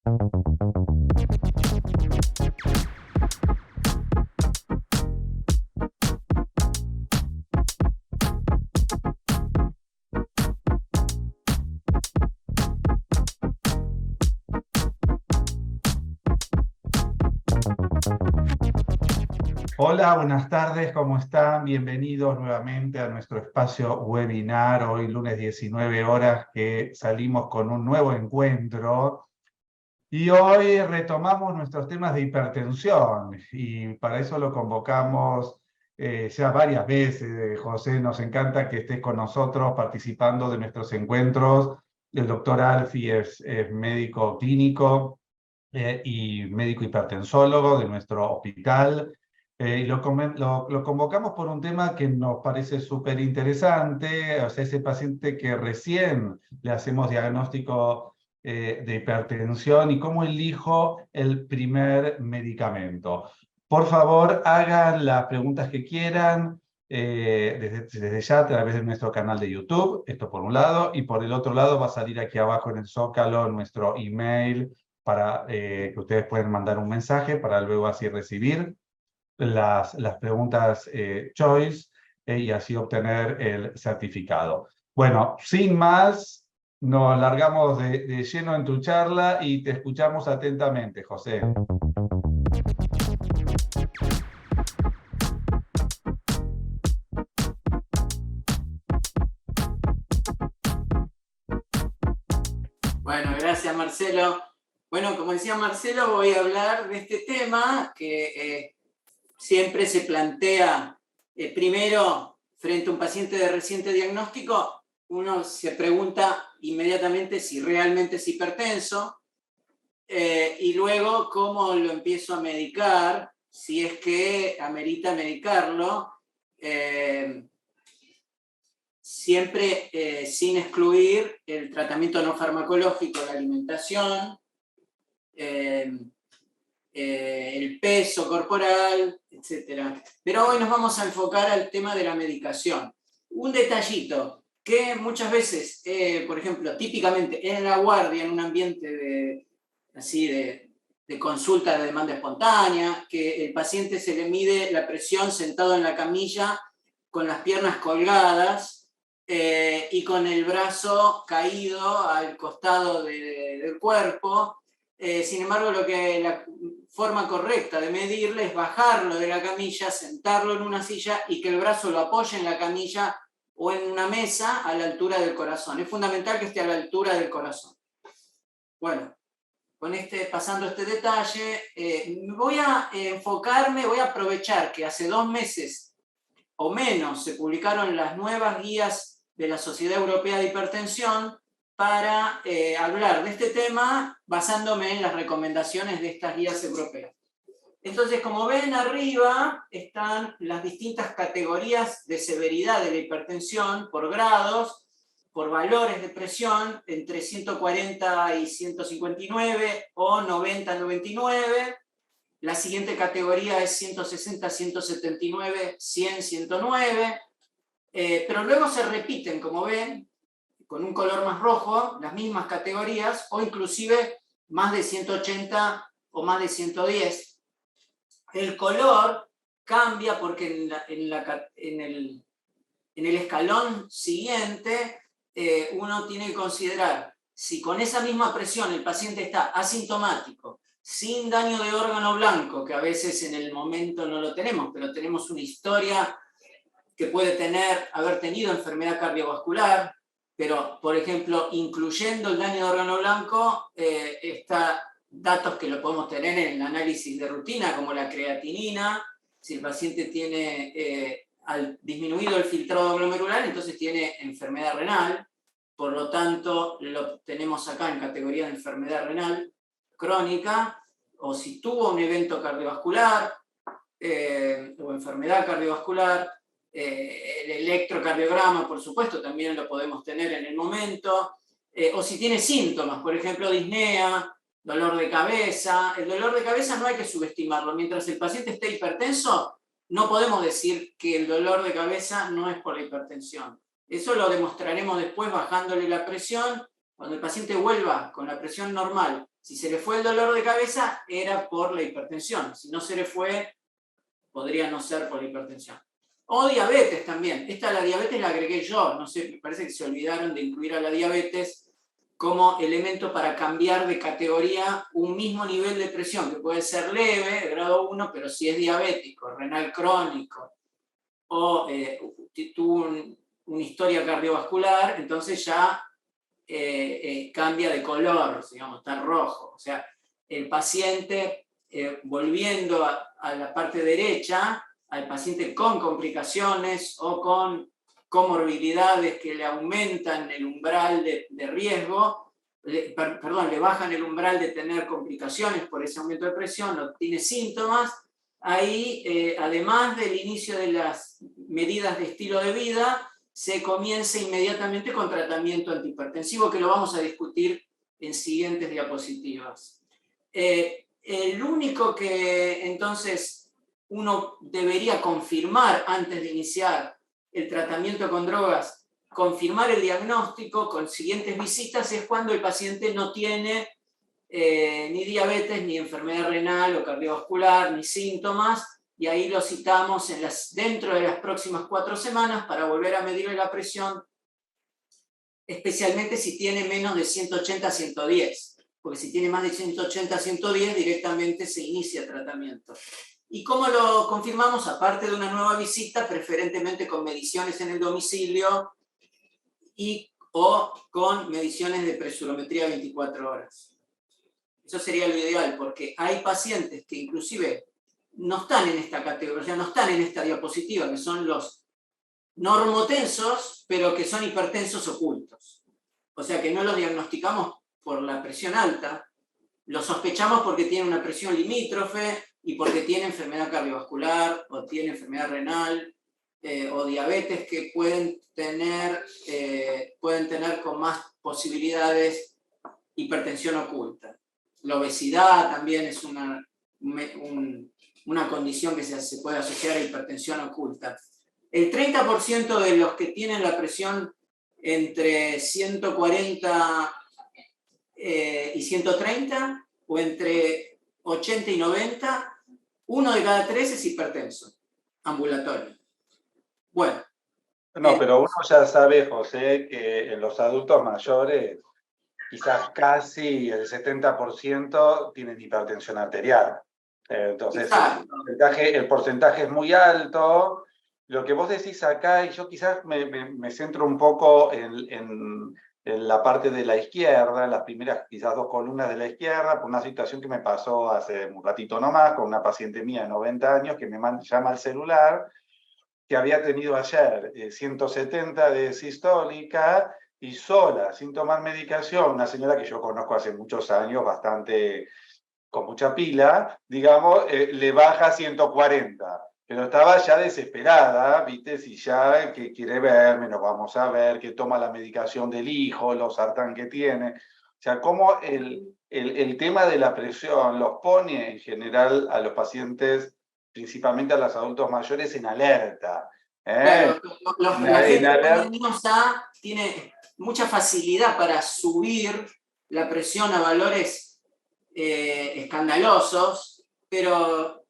Hola, buenas tardes, ¿cómo están? Bienvenidos nuevamente a nuestro espacio webinar, hoy lunes 19 horas que salimos con un nuevo encuentro y hoy retomamos nuestros temas de hipertensión y para eso lo convocamos ya varias veces. José, nos encanta que estés con nosotros participando de nuestros encuentros. El doctor Alfi es médico clínico y médico hipertensólogo de nuestro hospital. Y lo convocamos por un tema que nos parece súper interesante, o sea, ese paciente que recién le hacemos diagnóstico de hipertensión y cómo elijo el primer medicamento. Por favor, hagan las preguntas que quieran desde ya a través de nuestro canal de YouTube, esto por un lado, y por el otro lado va a salir aquí abajo en el Zócalo nuestro email para que ustedes pueden mandar un mensaje para luego así recibir las preguntas choice y así obtener el certificado. Bueno, sin más, nos largamos de lleno en tu charla y te escuchamos atentamente, José. Bueno, gracias Marcelo. Bueno, como decía Marcelo, voy a hablar de este tema que siempre se plantea primero frente a un paciente de reciente diagnóstico. Uno se pregunta inmediatamente si realmente es hipertenso y luego cómo lo empiezo a medicar, si es que amerita medicarlo. Siempre sin excluir el tratamiento no farmacológico, la alimentación, el peso corporal, etc. Pero hoy nos vamos a enfocar al tema de la medicación. Un detallito que muchas veces, por ejemplo, típicamente en la guardia, en un ambiente de consulta de demanda espontánea, que el paciente se le mide la presión sentado en la camilla con las piernas colgadas, y con el brazo caído al costado del cuerpo. Sin embargo, la forma correcta de medirle es bajarlo de la camilla, sentarlo en una silla y que el brazo lo apoye en la camilla o en una mesa a la altura del corazón. Es fundamental que esté a la altura del corazón. Bueno, pasando este detalle, voy a enfocarme, voy a aprovechar que hace 2 meses o menos se publicaron las nuevas guías de la Sociedad Europea de Hipertensión para hablar de este tema basándome en las recomendaciones de estas guías europeas. Entonces, como ven arriba, están las distintas categorías de severidad de la hipertensión por grados, por valores de presión entre 140 y 159 o 90 a 99. La siguiente categoría es 160, 179, 100, 109. Pero luego se repiten, como ven, con un color más rojo, las mismas categorías, o inclusive más de 180 o más de 110. El color cambia porque en el escalón siguiente uno tiene que considerar si con esa misma presión el paciente está asintomático, sin daño de órgano blanco, que a veces en el momento no lo tenemos, pero tenemos una historia que puede haber tenido enfermedad cardiovascular, pero, por ejemplo, incluyendo el daño de órgano blanco, está datos que lo podemos tener en el análisis de rutina, como la creatinina. Si el paciente tiene disminuido el filtrado glomerular, entonces tiene enfermedad renal. Por lo tanto, lo tenemos acá en categoría de enfermedad renal crónica, o si tuvo un evento cardiovascular o enfermedad cardiovascular. El electrocardiograma, por supuesto, también lo podemos tener en el momento, o si tiene síntomas, por ejemplo, disnea, dolor de cabeza. El dolor de cabeza no hay que subestimarlo. Mientras el paciente esté hipertenso, no podemos decir que el dolor de cabeza no es por la hipertensión. Eso lo demostraremos después bajándole la presión. Cuando el paciente vuelva con la presión normal, Si se le fue el dolor de cabeza, era por la hipertensión. Si no se le fue, podría no ser por la hipertensión. O diabetes también. La diabetes la agregué yo. No sé, me parece que se olvidaron de incluir a la diabetes como elemento para cambiar de categoría un mismo nivel de presión, que puede ser leve, de grado 1, pero si es diabético, renal crónico, o tuvo una historia cardiovascular, entonces ya cambia de color, digamos, está rojo. O sea, el paciente, volviendo a la parte derecha, al paciente con complicaciones o con comorbilidades que le aumentan el umbral de riesgo, le bajan el umbral de tener complicaciones por ese aumento de presión, no tiene síntomas, ahí, además del inicio de las medidas de estilo de vida, se comienza inmediatamente con tratamiento antihipertensivo, que lo vamos a discutir en siguientes diapositivas. El único que entonces uno debería confirmar antes de iniciar el tratamiento con drogas, confirmar el diagnóstico con siguientes visitas, es cuando el paciente no tiene ni diabetes, ni enfermedad renal o cardiovascular, ni síntomas, y ahí lo citamos dentro de las próximas 4 semanas para volver a medirle la presión, especialmente si tiene menos de 180 a 110, porque si tiene más de 180 a 110 directamente se inicia tratamiento. ¿Y cómo lo confirmamos? Aparte de una nueva visita, preferentemente con mediciones en el domicilio o con mediciones de presurometría 24 horas. Eso sería lo ideal, porque hay pacientes que inclusive no están en esta categoría, o sea, no están en esta diapositiva, que son los normotensos, pero que son hipertensos ocultos. O sea, que no los diagnosticamos por la presión alta, los sospechamos porque tienen una presión limítrofe y porque tienen enfermedad cardiovascular o tienen enfermedad renal o diabetes que pueden tener con más posibilidades hipertensión oculta. La obesidad también es una condición que se puede asociar a hipertensión oculta. El 30% de los que tienen la presión entre 140 y 130, o entre 80 y 90, 1 de cada 3 es hipertenso, ambulatorio. Bueno. No, pero uno ya sabe, José, que en los adultos mayores quizás casi el 70% tienen hipertensión arterial. Entonces el porcentaje es muy alto. Lo que vos decís acá, y yo quizás me centro un poco en la parte de la izquierda, en las primeras quizás 2 columnas de la izquierda, por una situación que me pasó hace un ratito nomás, con una paciente mía de 90 años que me llama al celular, que había tenido ayer 170 de sistólica y sola, sin tomar medicación, una señora que yo conozco hace muchos años, bastante con mucha pila, digamos, le baja 140. Pero estaba ya desesperada, ¿viste? Si ya que quiere verme, nos vamos a ver, que toma la medicación del hijo, los sartán que tiene. O sea, cómo el tema de la presión los pone en general a los pacientes, principalmente a los adultos mayores, en alerta. Claro, la gente tiene mucha facilidad para subir la presión a valores escandalosos, pero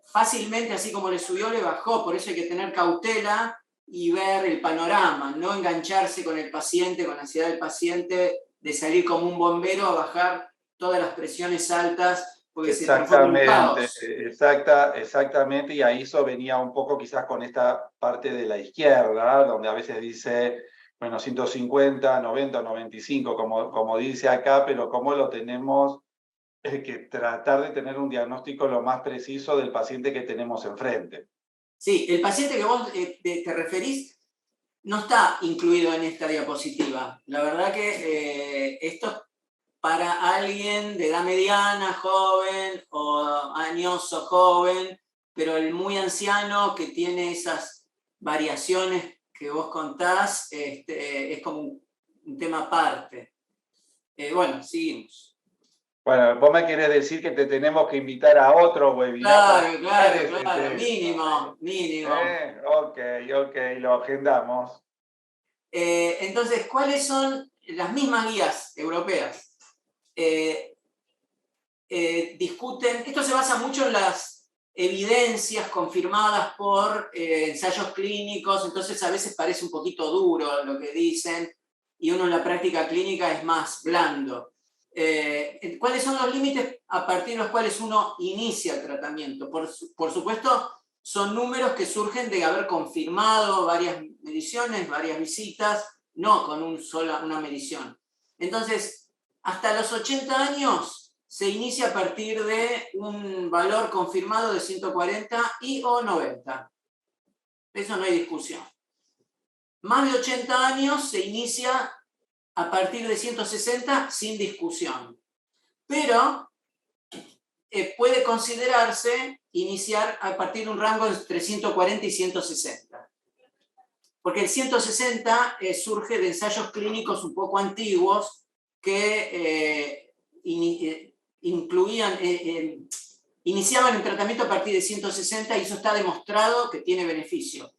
fácilmente, así como le subió, le bajó. Por eso hay que tener cautela y ver el panorama, no engancharse con el paciente, con la ansiedad del paciente, de salir como un bombero a bajar todas las presiones altas, porque se transforma en un caos. Exactamente, y ahí eso venía un poco quizás con esta parte de la izquierda, donde a veces dice, bueno, 150, 90, 95, como dice acá, pero cómo lo tenemos que tratar de tener un diagnóstico lo más preciso del paciente que tenemos enfrente. Sí, el paciente que vos te referís no está incluido en esta diapositiva. La verdad que esto es para alguien de edad mediana, joven, o añoso, joven, pero el muy anciano que tiene esas variaciones que vos contás, es como un tema aparte. Bueno, seguimos. Bueno, vos me querés decir que te tenemos que invitar a otro webinar. Claro, mínimo. Ok, lo agendamos. Entonces, ¿cuáles son las mismas guías europeas? discuten, esto se basa mucho en las evidencias confirmadas por ensayos clínicos, entonces a veces parece un poquito duro lo que dicen, y uno en la práctica clínica es más blando. ¿Cuáles son los límites a partir de los cuales uno inicia el tratamiento? Por supuesto, son números que surgen de haber confirmado varias mediciones, varias visitas, no con una medición. Entonces, hasta los 80 años se inicia a partir de un valor confirmado de 140 y o 90. Eso no hay discusión. Más de 80 años se inicia a partir de 160 sin discusión. Pero puede considerarse iniciar a partir de un rango entre 140 y 160. Porque el 160 surge de ensayos clínicos un poco antiguos que iniciaban el tratamiento a partir de 160 y eso está demostrado que tiene beneficio.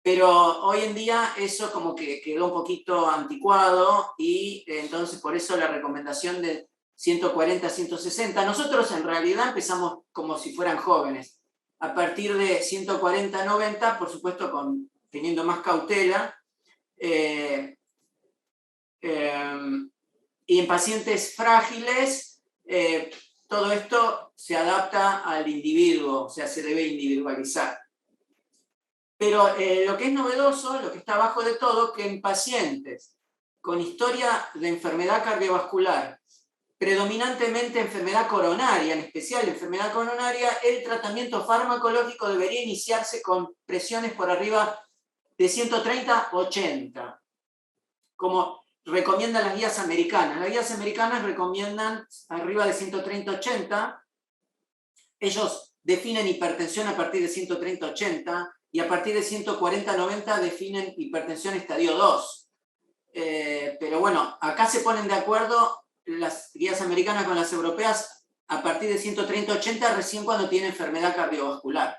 Pero hoy en día eso como que quedó un poquito anticuado y entonces por eso la recomendación de 140 a 160. Nosotros en realidad empezamos como si fueran jóvenes. A partir de 140 a 90, por supuesto teniendo más cautela. Y en pacientes frágiles, todo esto se adapta al individuo, o sea, se debe individualizar. Pero lo que es novedoso, lo que está abajo de todo, que en pacientes con historia de enfermedad cardiovascular, predominantemente enfermedad coronaria, en especial enfermedad coronaria, el tratamiento farmacológico debería iniciarse con presiones por arriba de 130-80, como recomiendan las guías americanas. Las guías americanas recomiendan arriba de 130-80. Ellos definen hipertensión a partir de 130-80 y a partir de 140-90 definen hipertensión estadio 2. Pero bueno, acá se ponen de acuerdo las guías americanas con las europeas a partir de 130-80 recién cuando tiene enfermedad cardiovascular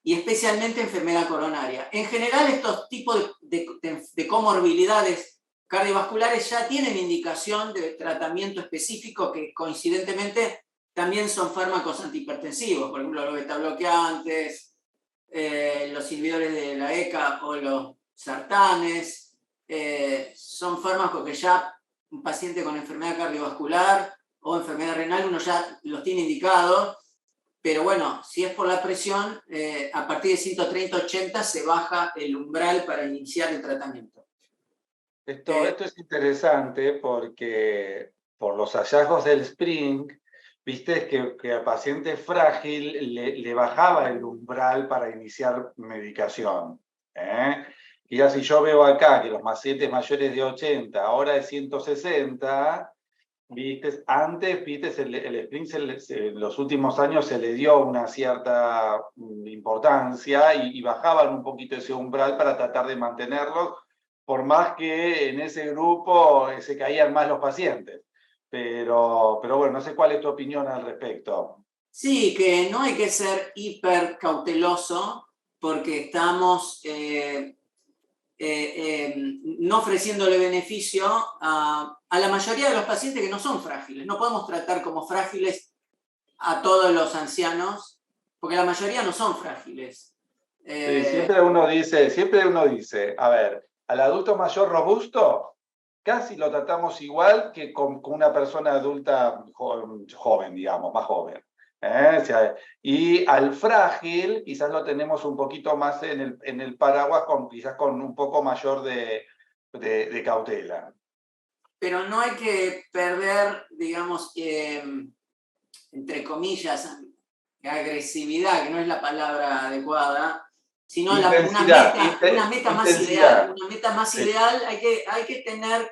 y especialmente enfermedad coronaria. En general estos tipos de comorbilidades cardiovasculares ya tienen indicación de tratamiento específico que coincidentemente también son fármacos antihipertensivos, por ejemplo los betabloqueantes, los inhibidores de la ECA o los sartanes, son fármacos que ya un paciente con enfermedad cardiovascular o enfermedad renal uno ya los tiene indicados, pero bueno, si es por la presión, a partir de 130-80 se baja el umbral para iniciar el tratamiento. Esto es interesante porque por los hallazgos del SPRING, viste que al paciente frágil le bajaba el umbral para iniciar medicación. Y ya si yo veo acá que los pacientes mayores de 80, ahora es 160, viste, antes, viste, el SPRING en los últimos años se le dio una cierta importancia y bajaban un poquito ese umbral para tratar de mantenerlo, por más que en ese grupo se caían más los pacientes. Pero bueno, no sé cuál es tu opinión al respecto. Sí, que no hay que ser hiper cauteloso porque estamos no ofreciéndole beneficio a la mayoría de los pacientes que no son frágiles. No podemos tratar como frágiles a todos los ancianos porque la mayoría no son frágiles. Sí, siempre uno dice, a ver, al adulto mayor robusto casi lo tratamos igual que con una persona adulta joven, digamos, más joven. O sea, y al frágil quizás lo tenemos un poquito más en el paraguas, quizás con un poco mayor de cautela. Pero no hay que perder, digamos, entre comillas, agresividad, que no es la palabra adecuada, sino una meta más ideal. Una meta más ideal, hay que tener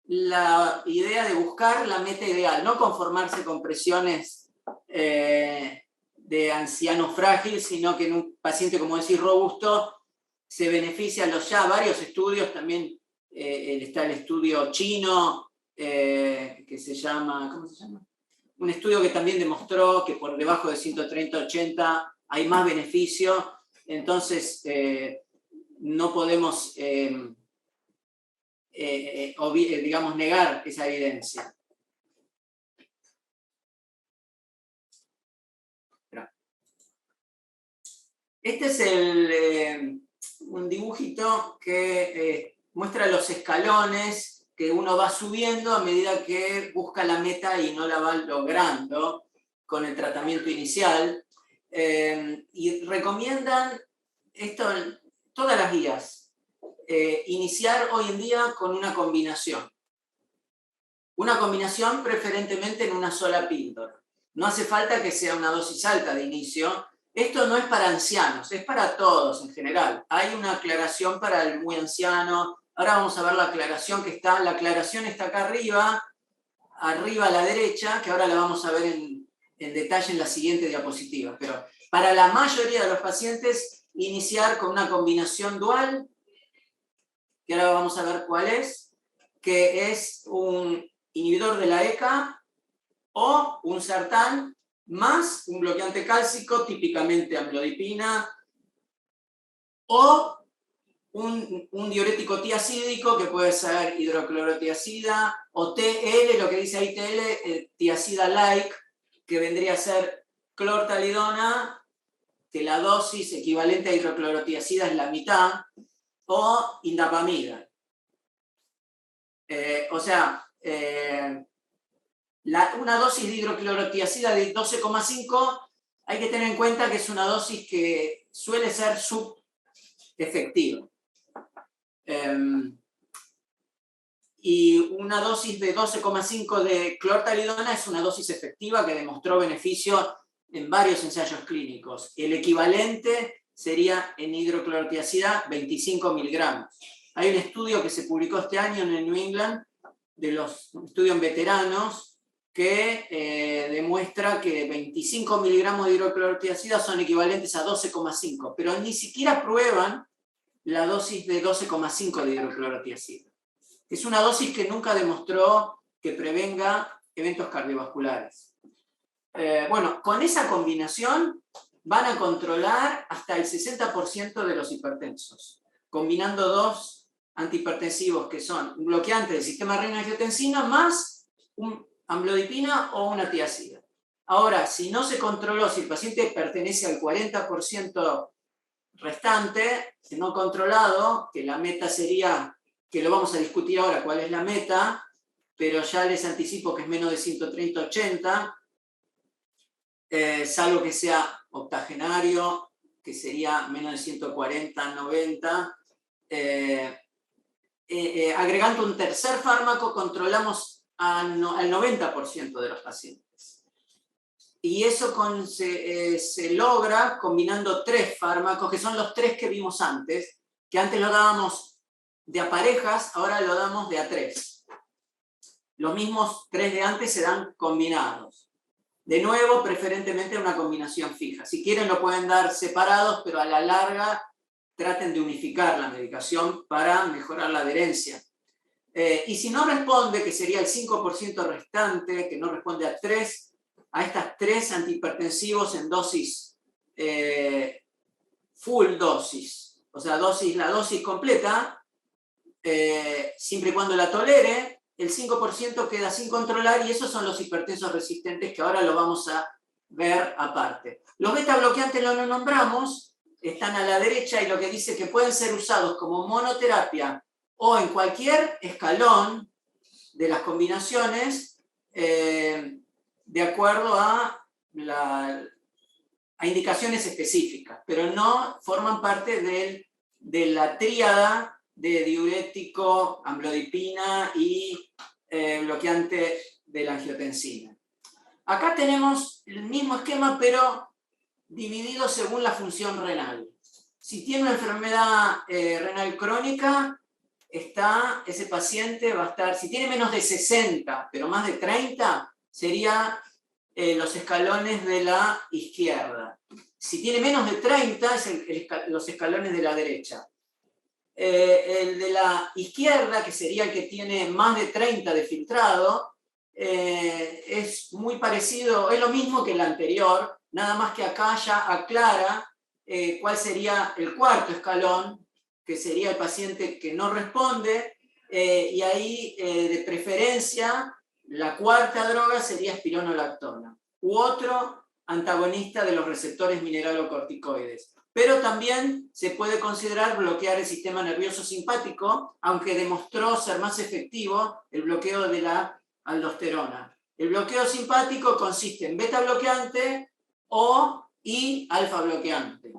la idea de buscar la meta ideal, no conformarse con presiones de anciano frágil, sino que en un paciente, como decís, robusto, se benefician varios estudios, también está el estudio chino, que se llama, ¿cómo se llama? Un estudio que también demostró que por debajo de 130-80 hay más beneficio, entonces no podemos, digamos, negar esa evidencia. Este es un dibujito que muestra los escalones que uno va subiendo a medida que busca la meta y no la va logrando con el tratamiento inicial. Y recomiendan esto, todas las guías, iniciar hoy en día con una combinación. Una combinación preferentemente en una sola píldora. No hace falta que sea una dosis alta de inicio. Esto no es para ancianos, es para todos en general. Hay una aclaración para el muy anciano. Ahora vamos a ver la aclaración que está. La aclaración está acá arriba a la derecha, que ahora la vamos a ver en detalle en la siguiente diapositiva. Pero para la mayoría de los pacientes, iniciar con una combinación dual, que ahora vamos a ver cuál es, que es un inhibidor de la ECA o un sartán más un bloqueante cálcico, típicamente amlodipina, o un diurético tiacídico, que puede ser hidroclorotiacida, o TL, lo que dice ahí TL, tiacida-like, que vendría a ser clortalidona, que la dosis equivalente a hidroclorotiacida es la mitad, o indapamida. Una dosis de hidroclorotiacida de 12,5 hay que tener en cuenta que es una dosis que suele ser subefectiva. Y una dosis de 12,5 de clortalidona es una dosis efectiva que demostró beneficio en varios ensayos clínicos. El equivalente sería en hidroclorotiacida 25 miligramos. Hay un estudio que se publicó este año en el New England, un estudio en veteranos, que demuestra que 25 miligramos de hidroclorotiacida son equivalentes a 12,5, pero ni siquiera prueban la dosis de 12,5 de hidroclorotiacida. Es una dosis que nunca demostró que prevenga eventos cardiovasculares. Bueno, con esa combinación van a controlar hasta el 60% de los hipertensos, combinando dos antihipertensivos que son un bloqueante del sistema renina-angiotensina más un amlodipina o una tiacida. Ahora, si no se controló, si el paciente pertenece al 40% restante, no controlado, que la meta sería, que lo vamos a discutir ahora cuál es la meta, pero ya les anticipo que es menos de 130-80, salvo que sea octogenario, que sería menos de 140-90. Agregando un tercer fármaco, controlamos al 90% de los pacientes. Y eso se logra combinando 3 fármacos, que son los 3 que vimos antes, que antes lo dábamos de a parejas, ahora lo damos de a 3. Los mismos 3 de antes se dan combinados. De nuevo, preferentemente una combinación fija. Si quieren lo pueden dar separados, pero a la larga traten de unificar la medicación para mejorar la adherencia. Y si no responde, que sería el 5% restante, que no responde a estas 3 antihipertensivos en dosis, full dosis, o sea, la dosis completa, siempre y cuando la tolere, el 5% queda sin controlar y esos son los hipertensos resistentes que ahora lo vamos a ver aparte. Los beta bloqueantes no los nombramos, están a la derecha y lo que dice que pueden ser usados como monoterapia o en cualquier escalón de las combinaciones de acuerdo a indicaciones específicas, pero no forman parte de la tríada de diurético, amlodipina y bloqueante de la angiotensina. Acá tenemos el mismo esquema, pero dividido según la función renal. Si tiene una enfermedad renal crónica, ese paciente va a estar, si tiene menos de 60, pero más de 30, sería los escalones de la izquierda. Si tiene menos de 30, es los escalones de la derecha. El de la izquierda, que sería el que tiene más de 30 de filtrado, es muy parecido, es lo mismo que el anterior, nada más que acá ya aclara cuál sería el cuarto escalón, que sería el paciente que no responde, y ahí de preferencia la cuarta droga sería espironolactona u otro antagonista de los receptores mineralocorticoides. pero también se puede considerar bloquear el sistema nervioso simpático, aunque demostró ser más efectivo el bloqueo de la aldosterona. El bloqueo simpático consiste en beta bloqueante y alfa bloqueante.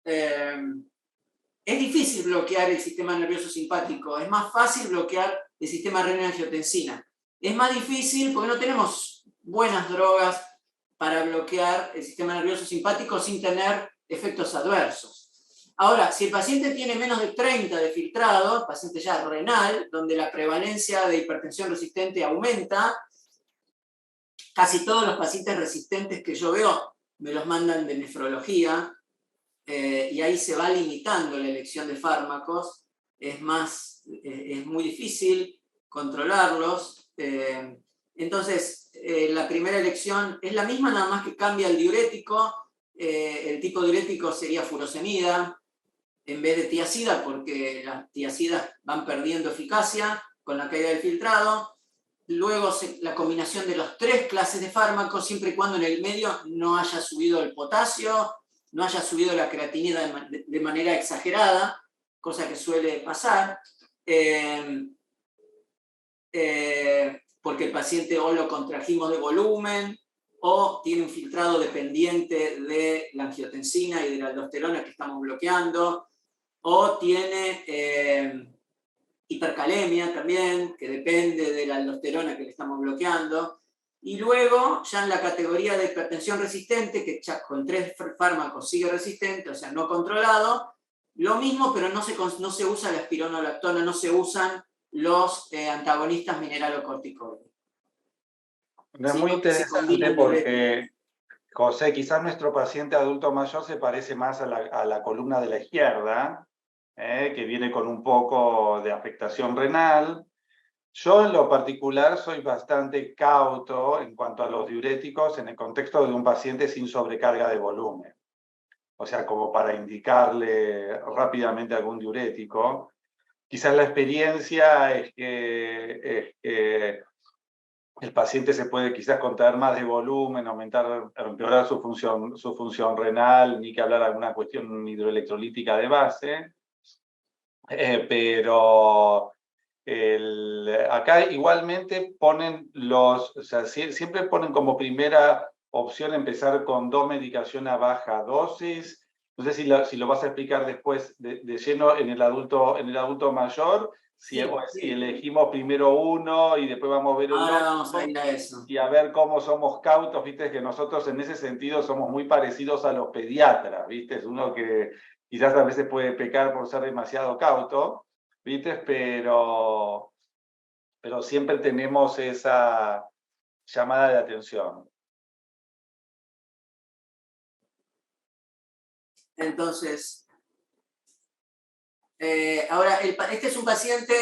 Es difícil bloquear el sistema nervioso simpático, es más fácil bloquear el sistema renina-angiotensina. Es más difícil porque no tenemos buenas drogas para bloquear el sistema nervioso simpático sin tener efectos adversos. Ahora, si el paciente tiene menos de 30 de filtrado, paciente ya renal, donde la prevalencia de hipertensión resistente aumenta, casi todos los pacientes resistentes que yo veo me los mandan de nefrología, y ahí se va limitando la elección de fármacos, es muy difícil controlarlos. Entonces, la primera elección es la misma, nada más que cambia el diurético. El tipo diurético sería furosemida en vez de tiazida, porque las tiazidas van perdiendo eficacia con la caída del filtrado. Luego la combinación de las 3 clases de fármacos, siempre y cuando en el medio no haya subido el potasio, no haya subido la creatinina de manera exagerada, cosa que suele pasar, porque el paciente o lo contrajimos de volumen, o tiene un filtrado dependiente de la angiotensina y de la aldosterona que estamos bloqueando, o tiene hipercalemia también, que depende de la aldosterona que le estamos bloqueando. Y luego, ya en la categoría de hipertensión resistente, que ya con 3 fármacos sigue resistente, o sea, no controlado, lo mismo, pero no se usa la espironolactona, no se usan los antagonistas mineralocorticoides. Es muy interesante porque, José, quizás nuestro paciente adulto mayor se parece más a la columna de la izquierda, que viene con un poco de afectación renal. Yo en lo particular soy bastante cauto en cuanto a los diuréticos en el contexto de un paciente sin sobrecarga de volumen. O sea, como para indicarle rápidamente algún diurético. Quizás la experiencia es que el paciente se puede quizás contraer más de volumen, empeorar su función renal, ni que hablar de alguna cuestión hidroelectrolítica de base. Pero acá igualmente ponen o sea, siempre ponen como primera opción empezar con 2 medicaciones a baja dosis. No sé si lo vas a explicar después de lleno en el adulto mayor, si elegimos primero uno y después vamos a ver el otro. Vamos a ir a eso. Y a ver cómo somos cautos, viste, que nosotros en ese sentido somos muy parecidos a los pediatras, viste, es uno que quizás a veces puede pecar por ser demasiado cauto, viste, pero siempre tenemos esa llamada de atención. Entonces, ahora, este es un paciente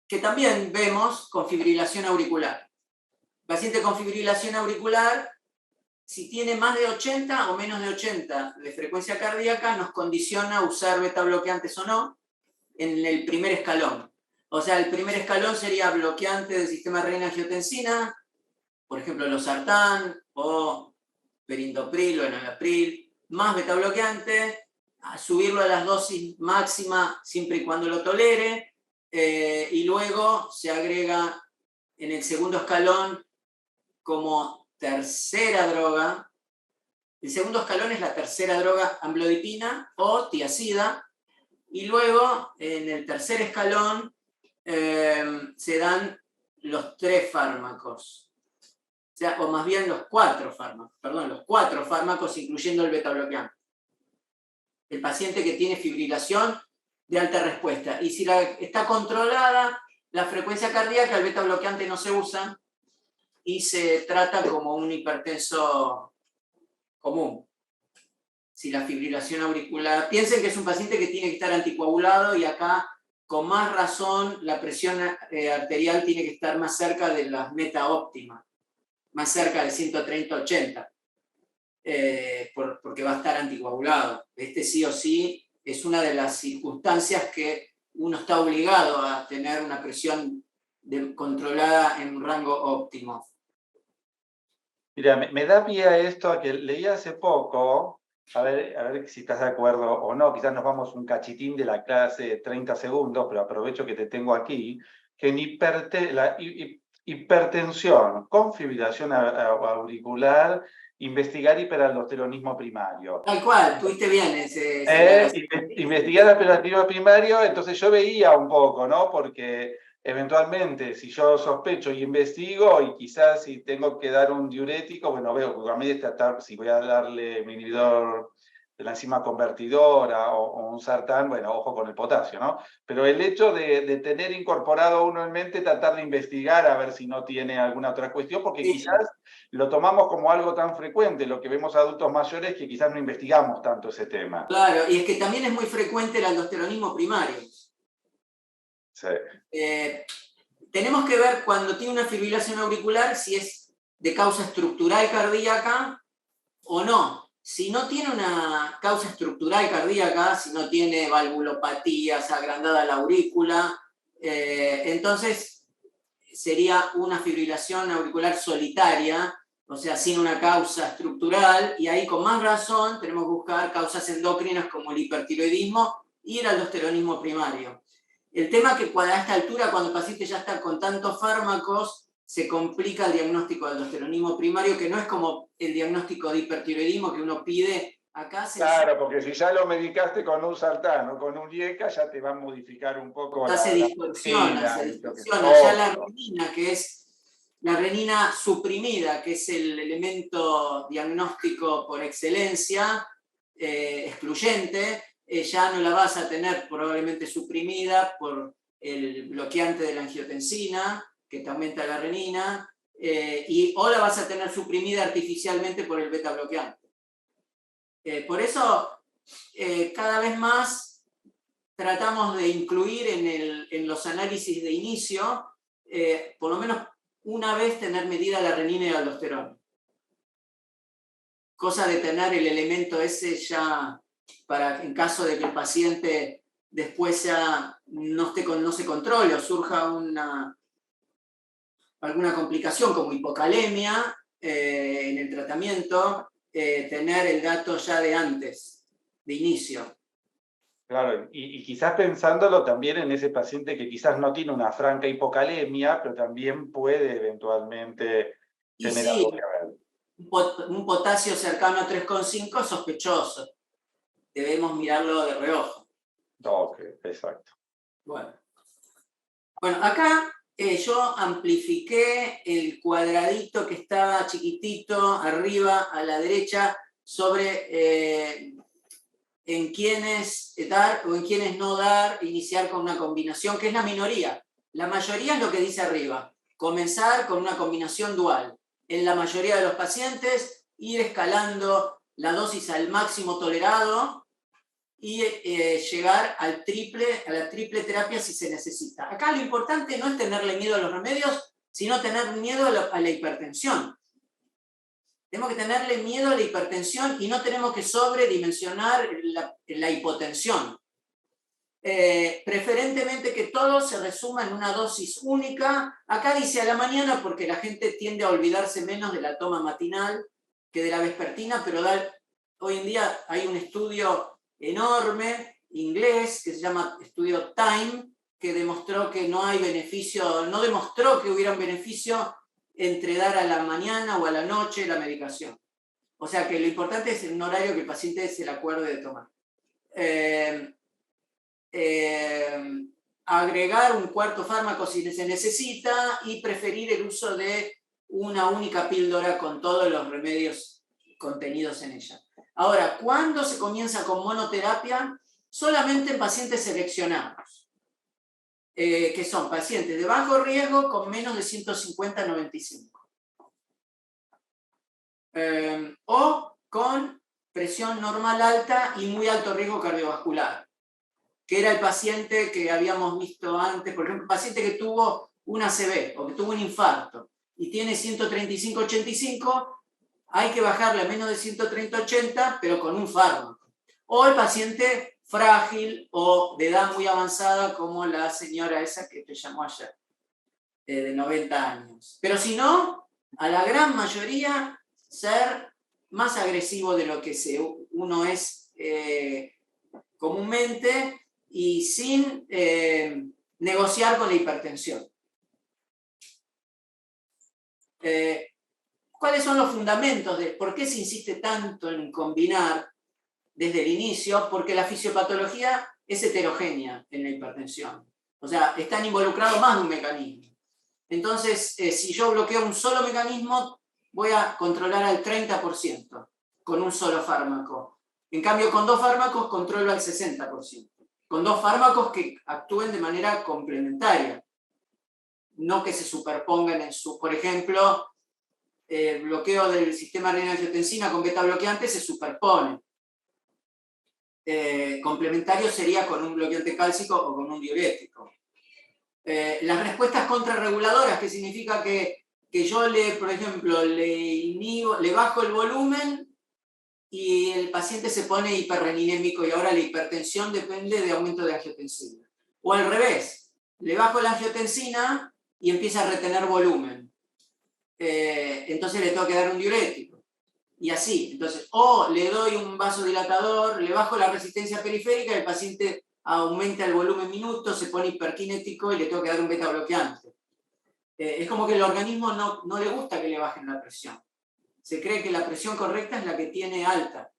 que también vemos con fibrilación auricular. Paciente con fibrilación auricular, si tiene más de 80 o menos de 80 de frecuencia cardíaca, nos condiciona usar beta bloqueantes o no en el primer escalón. O sea, el primer escalón sería bloqueante del sistema renina-angiotensina, por ejemplo, losartán o perindopril o enalapril, más beta bloqueante, a subirlo a las dosis máxima siempre y cuando lo tolere, y luego se agrega en el segundo escalón como tercera droga. El segundo escalón es la tercera droga, amlodipina o tiazida, y luego en el tercer escalón se dan los 3 fármacos, o más bien los 4 fármacos, incluyendo el beta bloqueante. El paciente que tiene fibrilación de alta respuesta. Y si está controlada la frecuencia cardíaca, el beta bloqueante no se usa y se trata como un hipertenso común. Si la fibrilación auricular... Piensen que es un paciente que tiene que estar anticoagulado y acá, con más razón, la presión arterial tiene que estar más cerca de la meta óptima, más cerca de 130-80, porque va a estar anticoagulado. Este sí o sí es una de las circunstancias que uno está obligado a tener una presión controlada en un rango óptimo. Mira, me da pie a esto, a que leí hace poco a ver si estás de acuerdo o no, quizás nos vamos un cachitín de la clase de 30 segundos, pero aprovecho que te tengo aquí, que en hipertensión con fibrilación auricular, investigar hiperaldosteronismo primario. Tal cual, tuviste bien esa aclaración. Investigar apelativo primario, entonces yo veía un poco, ¿no? Porque eventualmente, si yo sospecho y investigo, y quizás si tengo que dar un diurético, bueno, veo, a mí tratar, si voy a darle un inhibidor de la enzima convertidora o un sartán, bueno, ojo con el potasio, ¿no? Pero el hecho de tener incorporado uno en mente, tratar de investigar a ver si no tiene alguna otra cuestión, porque Sí, quizás lo tomamos como algo tan frecuente, lo que vemos a adultos mayores, que quizás no investigamos tanto ese tema. claro, y es que también es muy frecuente el aldosteronismo primario. Sí. Tenemos que ver cuando tiene una fibrilación auricular si es de causa estructural cardíaca o no. Si no tiene una causa estructural cardíaca, si no tiene valvulopatías, agrandada la aurícula, entonces sería una fibrilación auricular solitaria, o sea, sin una causa estructural, y ahí con más razón tenemos que buscar causas endócrinas como el hipertiroidismo y el aldosteronismo primario. El tema es que a esta altura, cuando el paciente ya está con tantos fármacos, se complica el diagnóstico de aldosteronismo primario, que no es como el diagnóstico de hipertiroidismo que uno pide acá. Claro, porque si ya lo medicaste con un sartán o con un IECA, ya te va a modificar un poco Ya se la distorsiona, rutina. se Y lo que distorsiona. Ya la todo. renina, que es la renina suprimida, que es el elemento diagnóstico por excelencia, excluyente, ya no la vas a tener probablemente suprimida por el bloqueante de la angiotensina, que te aumenta la renina, o la vas a tener suprimida artificialmente por el beta bloqueante. Por eso, cada vez más tratamos de incluir en los análisis de inicio, por lo menos una vez tener medida la renina y la aldosterona. Cosa de tener el elemento ese ya para en caso de que el paciente después ya no se controle o surja alguna complicación como hipocalemia en el tratamiento, tener el dato ya de antes, de inicio. Claro, y quizás pensándolo también en ese paciente que quizás no tiene una franca hipocalemia, pero también puede eventualmente Y tener algo sí, que ver. un potasio cercano a 3,5 sospechoso. Debemos mirarlo de reojo. Ok, exacto. Bueno, acá yo amplifiqué el cuadradito que estaba chiquitito arriba a la derecha sobre en quiénes dar o en quiénes no dar, iniciar con una combinación, que es la minoría. La mayoría es lo que dice arriba, comenzar con una combinación dual. En la mayoría de los pacientes, ir escalando la dosis al máximo tolerado y llegar a la triple terapia si se necesita. Acá lo importante no es tenerle miedo a los remedios, sino tener miedo a la hipertensión. Tenemos que tenerle miedo a la hipertensión y no tenemos que sobredimensionar la hipotensión. Preferentemente que todo se resuma en una dosis única. Acá dice a la mañana porque la gente tiende a olvidarse menos de la toma matinal que de la vespertina, pero hoy en día hay un estudio enorme inglés que se llama estudio Time, que demostró que no hay beneficio, no demostró que hubiera un beneficio entre dar a la mañana o a la noche la medicación. O sea que lo importante es un horario que el paciente se le acuerde de tomar. Agregar un cuarto fármaco si se necesita y preferir el uso de una única píldora con todos los remedios contenidos en ella. Ahora, ¿cuándo se comienza con monoterapia? Solamente en pacientes seleccionados, que son pacientes de bajo riesgo con menos de 150/95. O con presión normal alta y muy alto riesgo cardiovascular, que era el paciente que habíamos visto antes, por ejemplo, el paciente que tuvo un ACV o que tuvo un infarto y tiene 135/85, hay que bajarle a menos de 130/80, pero con un fármaco. O el paciente frágil o de edad muy avanzada, como la señora esa que te llamó ayer, de 90 años. Pero si no, a la gran mayoría ser más agresivo de lo que uno es comúnmente y sin negociar con la hipertensión. ¿Cuáles son los fundamentos de por qué se insiste tanto en combinar desde el inicio? Porque la fisiopatología es heterogénea en la hipertensión. O sea, están involucrados más de un mecanismo. Entonces, si yo bloqueo un solo mecanismo, voy a controlar al 30% con un solo fármaco. En cambio, con 2 fármacos controlo al 60%. Con 2 fármacos que actúen de manera complementaria. No que se superpongan en su... Por ejemplo, el bloqueo del sistema renina-angiotensina con beta bloqueante se superpone. Complementario sería con un bloqueante cálcico o con un diurético. Las respuestas contrarreguladoras, que significa que yo por ejemplo, le bajo el volumen y el paciente se pone hiperreninémico y ahora la hipertensión depende de aumento de angiotensina. O al revés, le bajo la angiotensina y empieza a retener volumen. Entonces le tengo que dar un diurético. Y así, entonces, o le doy un vasodilatador, le bajo la resistencia periférica y el paciente aumenta el volumen minuto, se pone hiperkinético y le tengo que dar un beta bloqueante. Es como que el organismo no le gusta que le bajen la presión. Se cree que la presión correcta es la que tiene alta.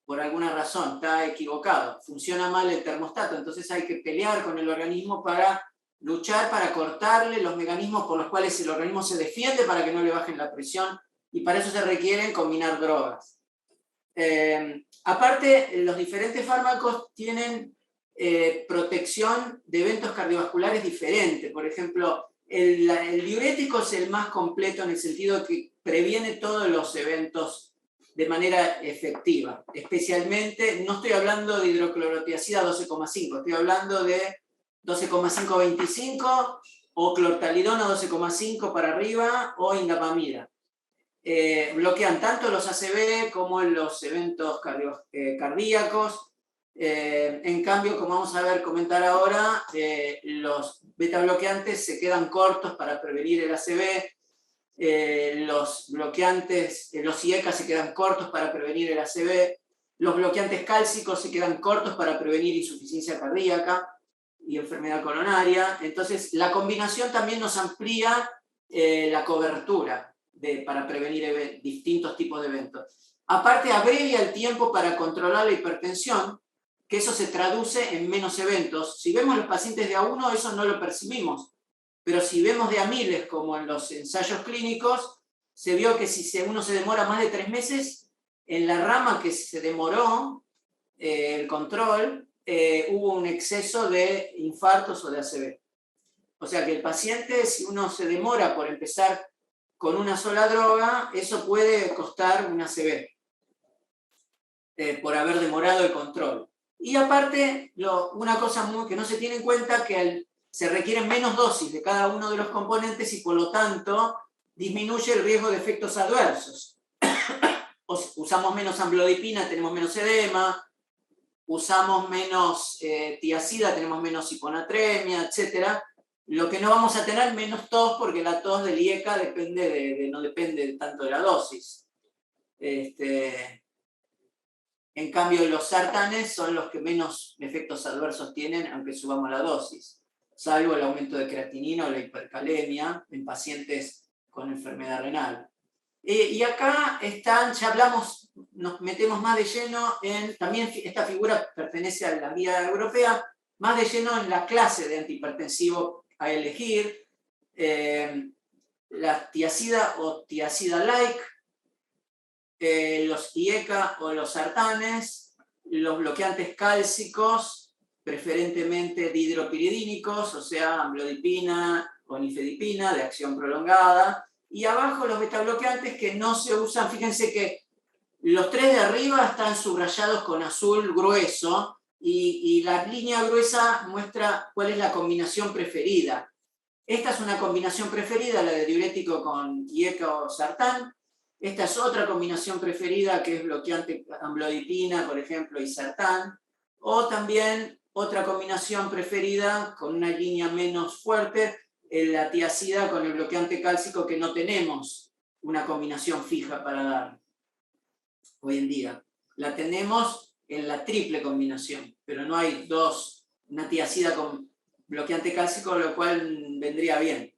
Por alguna razón, está equivocado. Funciona mal el termostato, entonces hay que pelear con el organismo para luchar, para cortarle los mecanismos por los cuales el organismo se defiende para que no le bajen la presión, y para eso se requieren combinar drogas. Aparte, los diferentes fármacos tienen protección de eventos cardiovasculares diferentes. Por ejemplo, el diurético es el más completo en el sentido que previene todos los eventos de manera efectiva. Especialmente, no estoy hablando de hidroclorotiazida 12,5, estoy hablando de 12,5-25 o clortalidona 12,5 para arriba o indapamida. Bloquean tanto los ACV como los eventos cardíacos. En cambio, como vamos a ver, comentar ahora, los beta bloqueantes se quedan cortos para prevenir el ACV. Los bloqueantes, los IECA se quedan cortos para prevenir el ACV. Los bloqueantes cálcicos se quedan cortos para prevenir insuficiencia cardíaca y enfermedad coronaria. Entonces, la combinación también nos amplía la cobertura para prevenir distintos tipos de eventos. Aparte, abrevia el tiempo para controlar la hipertensión, que eso se traduce en menos eventos. Si vemos los pacientes de A1, eso no lo percibimos. Pero si vemos de a miles, como en los ensayos clínicos, se vio que si uno se demora más de 3 meses, en la rama que se demoró el control, hubo un exceso de infartos o de ACV. O sea que el paciente, si uno se demora por empezar con una sola droga, eso puede costar un ACV por haber demorado el control. Y aparte, una cosa que no se tiene en cuenta, que se requieren menos dosis de cada uno de los componentes y por lo tanto disminuye el riesgo de efectos adversos. Usamos menos amlodipina, tenemos menos edema, usamos menos tiacida, tenemos menos hiponatremia, etc. Lo que no vamos a tener menos tos, porque la tos del IECA no depende tanto de la dosis. En cambio, los sartanes son los que menos efectos adversos tienen, aunque subamos la dosis, salvo el aumento de creatinina o la hipercalemia en pacientes con enfermedad renal. Y acá ya hablamos, nos metemos más de lleno también esta figura pertenece a la guía europea, más de lleno en la clase de antihipertensivo a elegir, la tiacida o tiacida-like, los IECA o los sartanes, los bloqueantes cálcicos, preferentemente dihidropiridínicos, o sea, amlodipina o nifedipina de acción prolongada, y abajo los betabloqueantes que no se usan. Fíjense que los 3 de arriba están subrayados con azul grueso, y la línea gruesa muestra cuál es la combinación preferida. Esta es una combinación preferida, la de diurético con IECA o sartán. Esta es otra combinación preferida, que es bloqueante amlodipina, por ejemplo, y sartán. O también otra combinación preferida con una línea menos fuerte, la tiacida con el bloqueante cálcico, que no tenemos una combinación fija para dar. hoy en día. La tenemos en la triple combinación, pero no hay una tiazida con bloqueante cálcico, lo cual vendría bien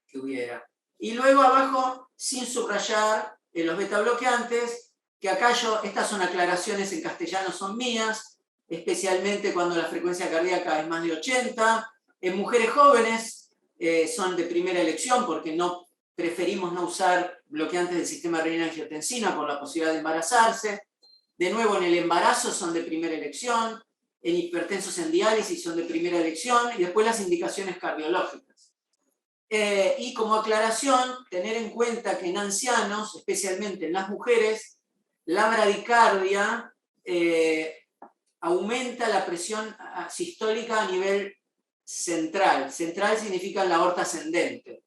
que hubiera. Y luego abajo, sin subrayar, los beta bloqueantes, que acá estas son aclaraciones en castellano, son mías, especialmente cuando la frecuencia cardíaca es más de 80. En mujeres jóvenes son de primera elección porque preferimos no usar bloqueantes del sistema renina-angiotensina por la posibilidad de embarazarse. De nuevo, en el embarazo son de primera elección, en hipertensos en diálisis son de primera elección, y después las indicaciones cardiológicas. Y como aclaración, tener en cuenta que en ancianos, especialmente en las mujeres, la bradicardia aumenta la presión sistólica a nivel central. Central significa la aorta ascendente,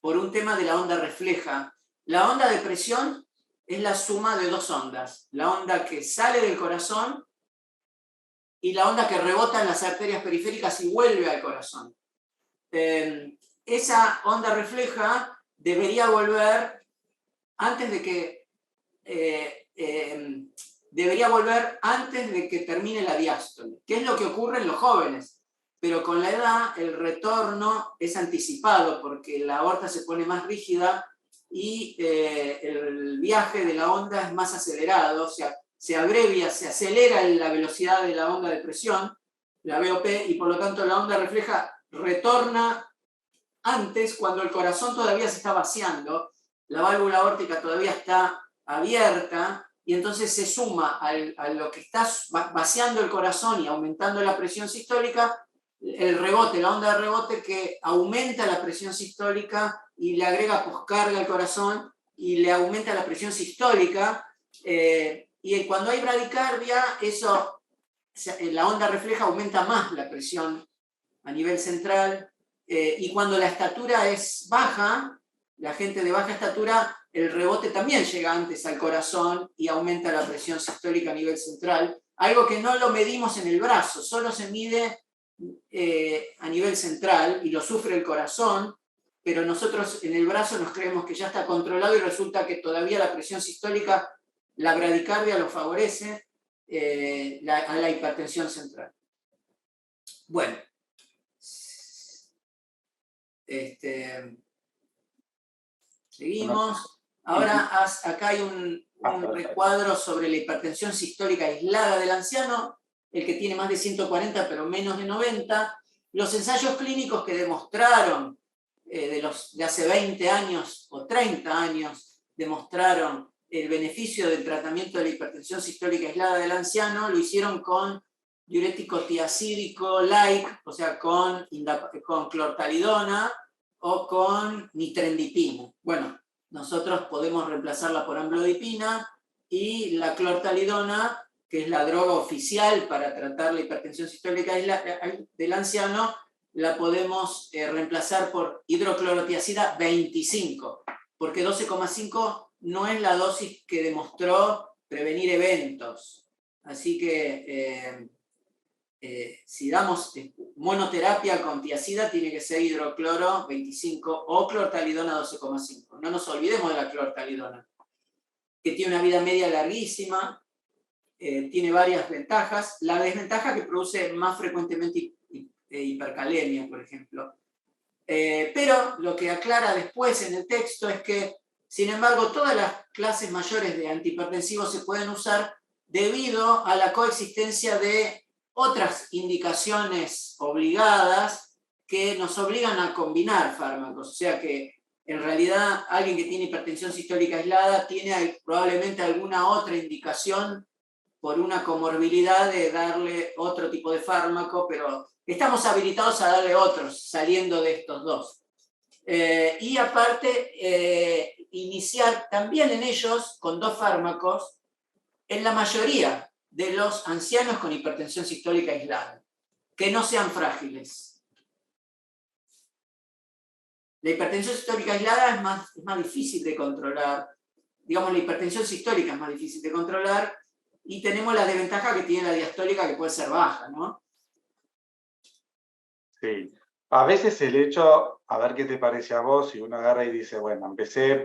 por un tema de la onda refleja. La onda de presión es la suma de dos ondas, la onda que sale del corazón y la onda que rebota en las arterias periféricas y vuelve al corazón. Esa onda refleja debería volver antes de que termine la diástole, que es lo que ocurre en los jóvenes, pero con la edad el retorno es anticipado porque la aorta se pone más rígida y el viaje de la onda es más acelerado, o sea, se abrevia, se acelera la velocidad de la onda de presión, la VOP, y por lo tanto la onda refleja retorna antes, cuando el corazón todavía se está vaciando, la válvula aórtica todavía está abierta, y entonces se suma a lo que está vaciando el corazón y aumentando la presión sistólica, el rebote, la onda de rebote que aumenta la presión sistólica y le agrega poscarga al corazón y le aumenta la presión sistólica, y cuando hay bradicardia, la onda refleja aumenta más la presión a nivel central, y cuando la estatura es baja, la gente de baja estatura, el rebote también llega antes al corazón y aumenta la presión sistólica a nivel central, algo que no lo medimos en el brazo, solo se mide a nivel central y lo sufre el corazón, pero nosotros en el brazo nos creemos que ya está controlado y resulta que todavía la presión sistólica, la bradicardia lo favorece a la hipertensión central. Bueno, seguimos. Ahora acá hay un recuadro sobre la hipertensión sistólica aislada del anciano, el que tiene más de 140 pero menos de 90. Los ensayos clínicos que demostraron de hace 20 años o 30 años, demostraron el beneficio del tratamiento de la hipertensión sistólica aislada del anciano, lo hicieron con diurético tiazídico like, o sea, con clortalidona o con nitrendipina. Bueno, nosotros podemos reemplazarla por amlodipina, y la clortalidona, que es la droga oficial para tratar la hipertensión sistólica del anciano, la podemos reemplazar por hidroclorotiazida 25, porque 12,5 no es la dosis que demostró prevenir eventos. Así que si damos monoterapia con tiazida, tiene que ser hidrocloro 25 o clortalidona 12,5. No nos olvidemos de la clortalidona, que tiene una vida media larguísima, tiene varias ventajas. La desventaja que produce más frecuentemente hipercalemia, por ejemplo. Pero lo que aclara después en el texto es que, sin embargo, todas las clases mayores de antihipertensivos se pueden usar debido a la coexistencia de otras indicaciones obligadas que nos obligan a combinar fármacos. O sea que, en realidad, alguien que tiene hipertensión sistólica aislada tiene probablemente alguna otra indicación por una comorbilidad de darle otro tipo de fármaco, pero estamos habilitados a darle otros, saliendo de estos dos. Y aparte, iniciar también en ellos con dos fármacos en la mayoría de los ancianos con hipertensión sistólica aislada, que no sean frágiles. La hipertensión sistólica aislada es más difícil de controlar. Digamos, la hipertensión sistólica es más difícil de controlar, y tenemos la desventaja que tiene la diastólica, que puede ser baja, ¿no? Sí. A veces el hecho, a ver qué te parece a vos, si uno agarra y dice, bueno,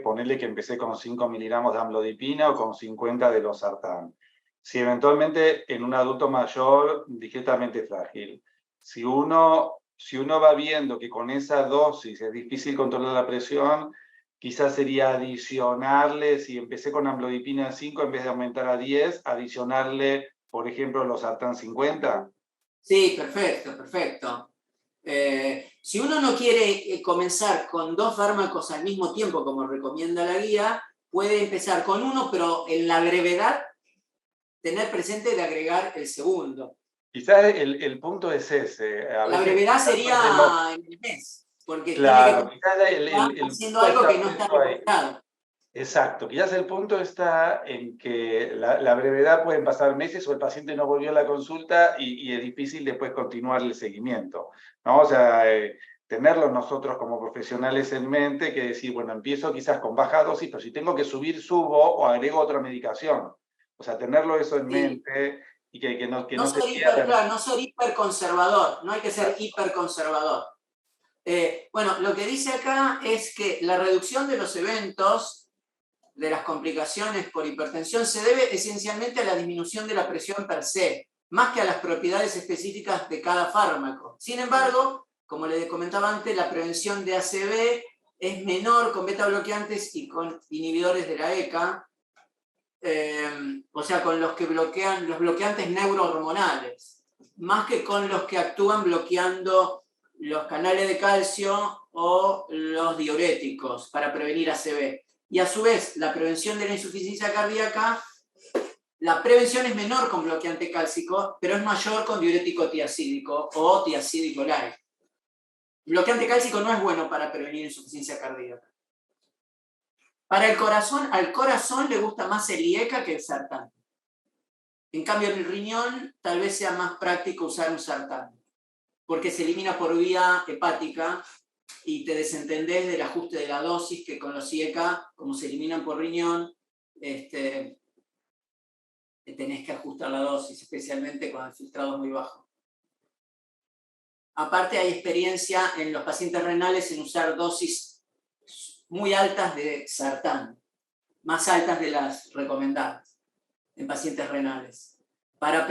ponele que empecé con 5 miligramos de amlodipina o con 50 de losartán. Si eventualmente en un adulto mayor, discretamente frágil, si uno va viendo que con esa dosis es difícil controlar la presión, quizás sería adicionarle, si empecé con amlodipina 5, en vez de aumentar a 10, adicionarle, por ejemplo, losartán 50. Sí, perfecto, perfecto. Si uno no quiere comenzar con 2 fármacos al mismo tiempo, como recomienda la guía, puede empezar con uno, pero en la brevedad tener presente de agregar el segundo. Quizás el punto es ese. A La veces brevedad quizás perdemos, sería en el mes, porque tiene que claro, quizás estar el haciendo punto algo está que no está puesto ahí. recomendado. Exacto, quizás el punto está en que la brevedad pueden pasar meses o el paciente no volvió a la consulta y es difícil después continuar el seguimiento, ¿no? O sea, tenerlo nosotros como profesionales en mente, que decir, bueno, empiezo quizás con baja dosis, pero si tengo que subir, subo o agrego otra medicación. O sea, tenerlo eso en Sí. mente y que No no se ser pierda. claro, no ser hiperconservador, no hay que ser hiperconservador. Bueno, lo que dice acá es que la reducción de los eventos, de las complicaciones por hipertensión, se debe esencialmente a la disminución de la presión per se, más que a las propiedades específicas de cada fármaco. Sin embargo, como les comentaba antes, la prevención de ACV es menor con beta bloqueantes y con inhibidores de la ECA, o sea, con los que bloquean los bloqueantes neurohormonales, más que con los que actúan bloqueando los canales de calcio o los diuréticos para prevenir ACV. Y a su vez, la prevención de la insuficiencia cardíaca, la prevención es menor con bloqueante cálcico, pero es mayor con diurético tiacídico o tiacídico light. Bloqueante cálcico no es bueno para prevenir insuficiencia cardíaca. Para el corazón, al corazón le gusta más el IECA que el sartán. En cambio, en el riñón tal vez sea más práctico usar un sartán, porque se elimina por vía hepática y te desentendés del ajuste de la dosis, que con los IECA, como se eliminan por riñón, tenés que ajustar la dosis, especialmente cuando el filtrado es muy bajo. Aparte, hay experiencia en los pacientes renales en usar dosis muy altas de sartán, más altas de las recomendadas en pacientes renales, para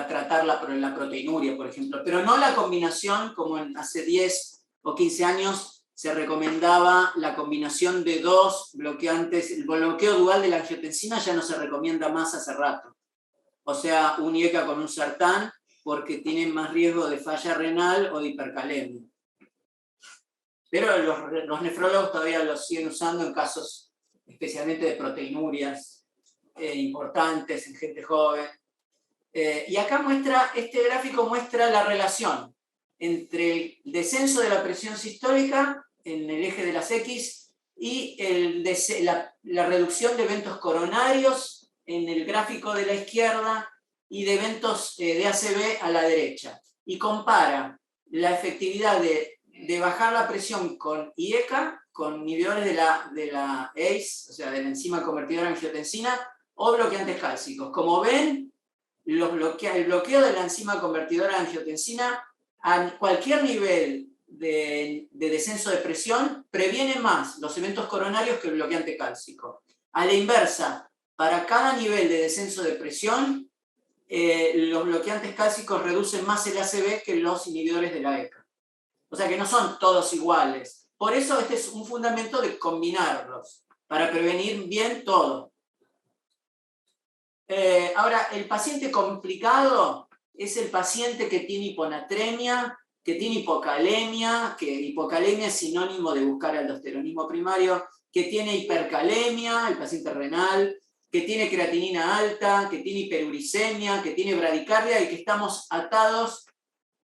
tratar la proteinuria, por ejemplo, pero no la combinación como hace 10 o 15 años se recomendaba la combinación de 2 bloqueantes. El bloqueo dual de la angiotensina ya no se recomienda más hace rato. O sea, un IECA con un sartán porque tienen más riesgo de falla renal o de hipercalemia. Pero los nefrólogos todavía los siguen usando en casos especialmente de proteinurias importantes en gente joven. Y acá este gráfico muestra la relación entre el descenso de la presión sistólica en el eje de las X y la reducción de eventos coronarios en el gráfico de la izquierda y de eventos de ACV a la derecha. Y compara la efectividad de bajar la presión con IECA, con inhibidores de la ACE, o sea, de la enzima convertidora en angiotensina, o bloqueantes cálcicos. Como ven, el bloqueo de la enzima convertidora de angiotensina a cualquier nivel de descenso de presión previene más los eventos coronarios que el bloqueante cálcico. A la inversa, para cada nivel de descenso de presión, los bloqueantes cálcicos reducen más el ACV que los inhibidores de la ECA. O sea que no son todos iguales. Por eso este es un fundamento de combinarlos, para prevenir bien todo. Ahora, el paciente complicado es el paciente que tiene hiponatremia, que tiene hipocalemia, que hipocalemia es sinónimo de buscar aldosteronismo primario, que tiene hipercalemia, el paciente renal, que tiene creatinina alta, que tiene hiperuricemia, que tiene bradicardia y que estamos atados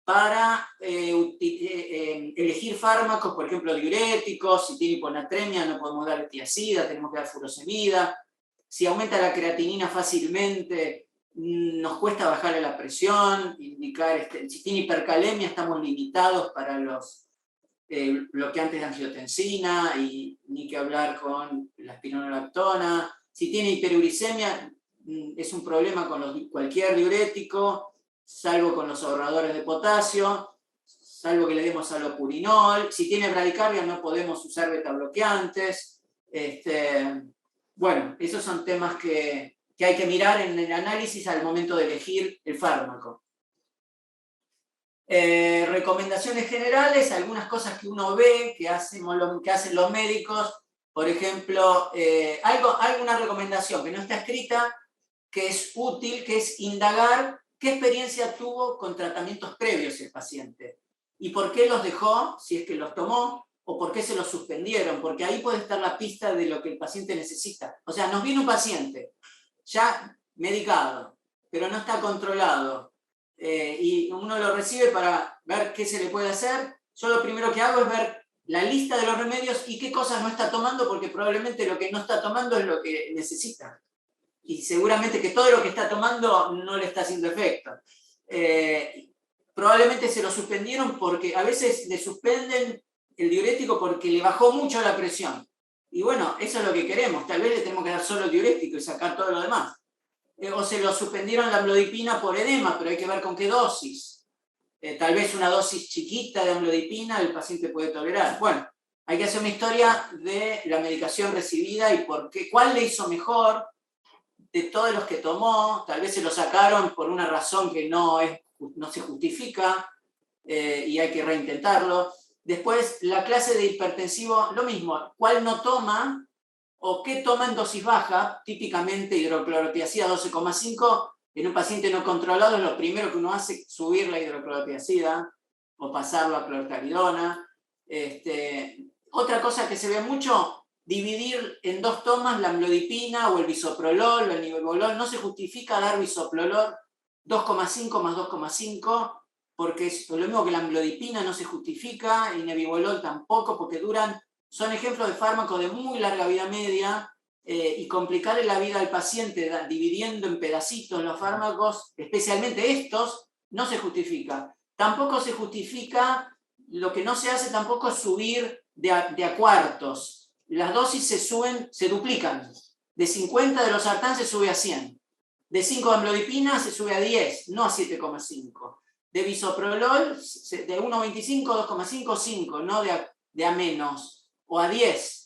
para elegir fármacos, por ejemplo, diuréticos. Si tiene hiponatremia no podemos dar tiazida, tenemos que dar furosemida. Si aumenta la creatinina fácilmente, nos cuesta bajarle la presión, si tiene hipercalemia estamos limitados para los bloqueantes de angiotensina y ni que hablar con la espironolactona. Si tiene hiperuricemia, es un problema con cualquier diurético, salvo con los ahorradores de potasio. salvo que le demos alopurinol. Si tiene bradicardia no podemos usar betabloqueantes. Bueno, esos son temas que hay que mirar en el análisis al momento de elegir el fármaco. Recomendaciones generales, algunas cosas que uno ve que hacen los médicos. Por ejemplo, alguna recomendación que no está escrita, que es útil, que es indagar qué experiencia tuvo con tratamientos previos el paciente y por qué los dejó, si es que los tomó, o por qué se los suspendieron, porque ahí puede estar la pista de lo que el paciente necesita. O sea, nos viene un paciente ya medicado, pero no está controlado, y uno lo recibe para ver qué se le puede hacer. Yo lo primero que hago es ver la lista de los remedios y qué cosas no está tomando, porque probablemente lo que no está tomando es lo que necesita. Y seguramente que todo lo que está tomando no le está haciendo efecto. Probablemente se lo suspendieron porque a veces le suspenden el diurético porque le bajó mucho la presión. Y bueno, eso es lo que queremos. Tal vez le tenemos que dar solo el diurético y sacar todo lo demás. O se lo suspendieron la amlodipina por edema, pero hay que ver con qué dosis. Tal vez una dosis chiquita de amlodipina el paciente puede tolerar. Bueno, hay que hacer una historia de la medicación recibida y por qué, cuál le hizo mejor de todos los que tomó. Tal vez se lo sacaron por una razón que no se justifica, y hay que reintentarlo. Después, la clase de hipertensivo, lo mismo, cuál no toma o qué toma en dosis baja, típicamente hidroclorotiazida 12,5, en un paciente no controlado es lo primero que uno hace, subir la hidroclorotiazida o pasarlo a clortalidona. Otra cosa que se ve mucho, dividir en 2 tomas la amlodipina o el bisoprolol o el nivebolol. No se justifica dar bisoprolol 2,5 más 2,5, porque es lo mismo que la amlodipina, no se justifica, y nebivolol tampoco, porque son ejemplos de fármacos de muy larga vida media, y complicarle la vida al paciente dividiendo en pedacitos los fármacos, especialmente estos, no se justifica. Tampoco se justifica, lo que no se hace tampoco es subir de a cuartos. Las dosis se duplican. De 50 de los sartán se sube a 100. De 5 de amlodipina se sube a 10, no a 7,5. De bisoprolol, de 1,25, 2,5, 5, no de a menos, o a 10,